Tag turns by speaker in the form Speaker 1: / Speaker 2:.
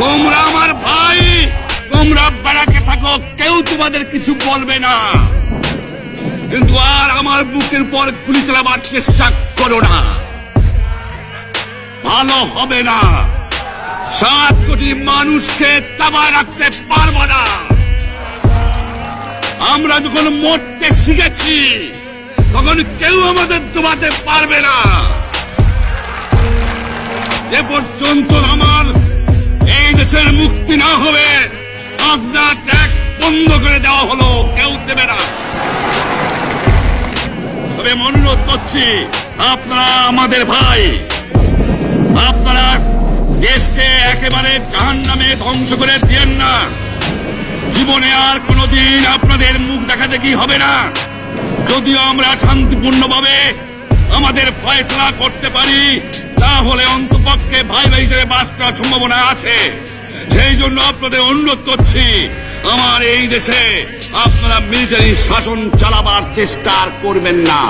Speaker 1: তোমরা আমার ভাই, তোমরা ব্যারাকে থাকো, কেউ তোমাদের কিছু বলবে না, কিন্তু আর আমার বুকের পর গুলি চালাবার চেষ্টা করো না, ভালো হবে না। 7 কোটি মানুষকে তাবায় রাখতে পারবো না। আমরা যখন মরতে শিখেছি তখন কেউ আমাদের দবাতে পারবে না। যে পর্যন্ত আমার এই দেশের মুক্তি না হবে, খাজনা ট্যাক্স বন্ধ করে দেওয়া হলো, কেউ দেবে না। তবে আমি অনুরোধ করছি, আপনারা আমাদের ভাই, আপনারা দেশকে একেবারে জাহান্নামে ধ্বংস করে দিয়েন না। জীবনে আর কোনোদিন আপনাদের মুখ দেখা দেখি হবে না। যদিও আমরা শান্তিপূর্ণভাবে আমাদের ফয়সলা করতে পারি, তাহলে অন্তপক্ষে ভাই ভাই হিসেবে বাস করার সম্ভাবনা আছে। সেই জন্য আপনাদের অনুরোধ করছি, আমার এই দেশে আপনারা মিলিটারি শাসন চালাবার চেষ্টা করবেন না।